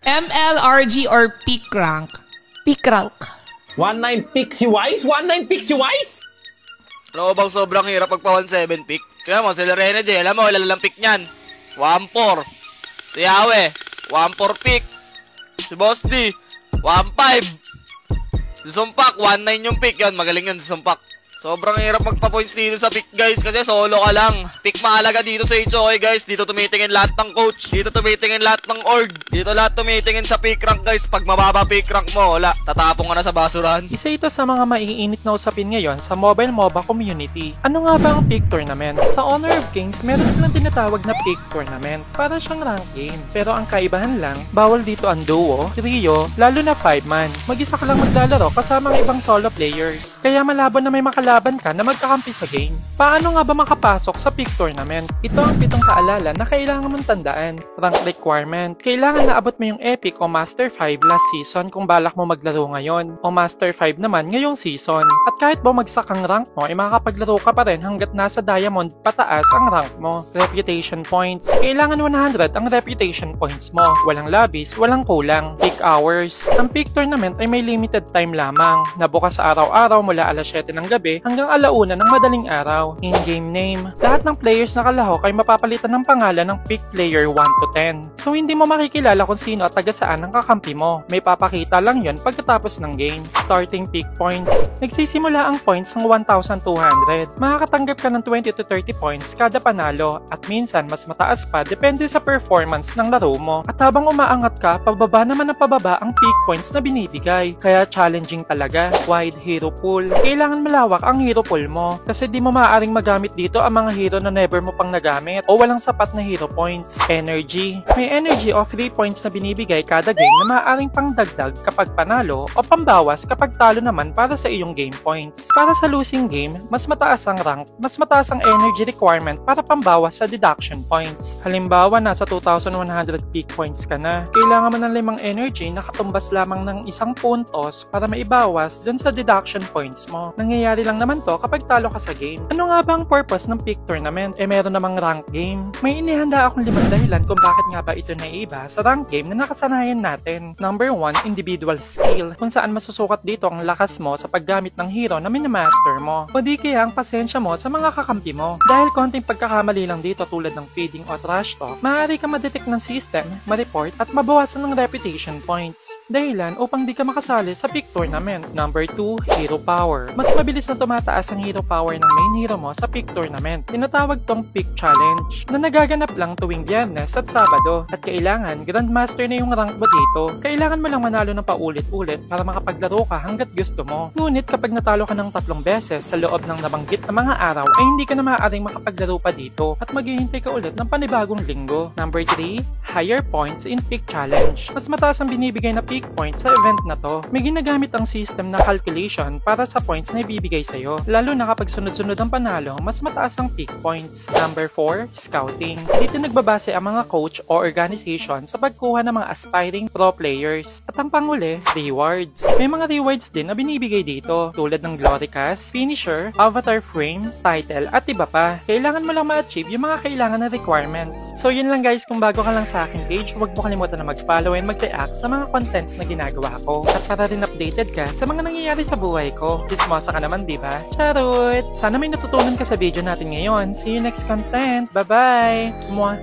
MLRG or peak rank? Peak rank. 19 Pixie Wise? 19 Pixie Wise? Alam mo bang sobrang hirap pagpa 17 pick? Kaya mo, sila Renege, alam mo, ilalang pick niyan. 1-4. Si Yawe, 1-4 pick. Si Boss D, 1-5. Si Sumpak, 1-9 yung pick. Yan, magaling yan si Sumpak. Sobrang hirap magpa-points dito sa pick, guys, kasi solo ka lang. Pick mahalaga dito sa HOA, guys. Dito tumitingin lahat ng coach. Dito tumitingin lahat ng org. Dito lahat tumitingin sa pick rank, guys. Pag mababa pick rank mo, wala. Tatapong ka na sa basurahan. Isa ito sa mga maiinit na usapin ngayon sa mobile MOBA community. Ano nga ba ang peak tournament? Sa Honor of Kings, meron silang tinatawag na peak tournament. Para siyang rank game. Pero ang kaibahan lang, bawal dito ang duo, trio, lalo na 5-man. Mag-isa ka lang maglalaro kasama ng ibang solo players. Kaya malabo na may makalaban ka na magkakampi sa game. Paano nga ba makapasok sa peak tournament? Ito ang 7 kaalala na kailangan mong tandaan. Rank requirement. Kailangan na abot mo yung Epic o Master 5 last season kung balak mo maglaro ngayon. O Master 5 naman ngayong season. At kahit bumagsak ang rank mo, ay makakapaglaro ka pa rin hanggat nasa Diamond pataas ang rank mo. Reputation points. Kailangan 100 ang reputation points mo. Walang labis, walang kulang. Peak hours. Ang peak tournament ay may limited time lamang. Nabukas sa araw-araw mula alas 7 ng gabi hanggang alauna ng madaling araw. In-game name. Lahat ng players na kalahok ay mapapalitan ng pangalan ng peak player 1 to 10. So hindi mo makikilala kung sino at taga saan ang kakampi mo. May papakita lang yon pagkatapos ng game. Starting peak points. Nagsisimula ang points ng 1,200. Makakatanggap ka ng 20 to 30 points kada panalo at minsan mas mataas pa depende sa performance ng laro mo. At habang umaangat ka, pababa naman ang pababa ang peak points na binibigay. Kaya challenging talaga. Wide hero pool. Kailangan malawak ang hero pool mo kasi di mo maaaring magamit dito ang mga hero na never mo pang nagamit o walang sapat na hero points. Energy. May energy o 3 points na binibigay kada game na maaaring pangdagdag kapag panalo o pambawas kapag talo naman para sa iyong game points. Para sa losing game, mas mataas ang rank, mas mataas ang energy requirement para pambawas sa deduction points. Halimbawa, nasa 2,100 peak points ka na. Kailangan mo ng 5 energy na katumbas lamang ng 1 puntos para maibawas dun sa deduction points mo. Nangyayari lang naman to kapag talo ka sa game. Ano nga ba ang purpose ng peak tournament? Meron namang rank game. May inihanda akong 5 dahilan kung bakit nga ba ito naiiba sa rank game na nakasanayan natin. Number 1, individual skill. Kung saan masusukat dito ang lakas mo sa paggamit ng hero na minamaster mo. O di kaya ang pasensya mo sa mga kakampi mo. Dahil konting pagkakamali lang dito tulad ng feeding o trash talk, maaari ka ma-detect ng system, ma-report at mabawasan ng reputation points. Dahilan upang di ka makasali sa peak tournament. Number 2, hero power. Mas mabilis na tumataas ang hero power ng main hero mo sa peak tournament. Tinatawag tong peak challenge na nagaganap lang tuwing Biyernes at Sabado. At kailangan grandmaster na yung rank mo dito. Kailangan mo lang manalo ng paulit-ulit para makapaglaro ka hanggat gusto mo. Ngunit kapag natalo ka ng 3 beses sa loob ng nabanggit na mga araw ay hindi ka na maaaring makapaglaro pa dito at maghihintay ka ulit ng panibagong linggo. Number 3, higher points in peak challenge. Mas mataas ang binibigay na peak points sa event na to. May ginagamit ang system na calculation para sa points na ibibigay sa'yo. Lalo na kapag sunod-sunod ang panalo, mas mataas ang peak points. Number 4, scouting. Dito nagbabase ang mga coach o organization sa pagkuha ng mga aspiring pro players. At ang panghuli, rewards. May mga rewards din na binibigay dito tulad ng glory cast, finisher, avatar frame, title at iba pa. Kailangan mo lang ma-achieve yung mga kailangan na requirements. So yun lang guys, kung bago ka lang sa aking page, huwag mo kalimutan na mag-follow and mag-react sa mga contents na ginagawa ko. At para rin updated ka sa mga nangyayari sa buhay ko. Chismosa ka naman, diba? Charot! Sana may natutunan ka sa video natin ngayon. See you next content. Bye-bye! Mwah!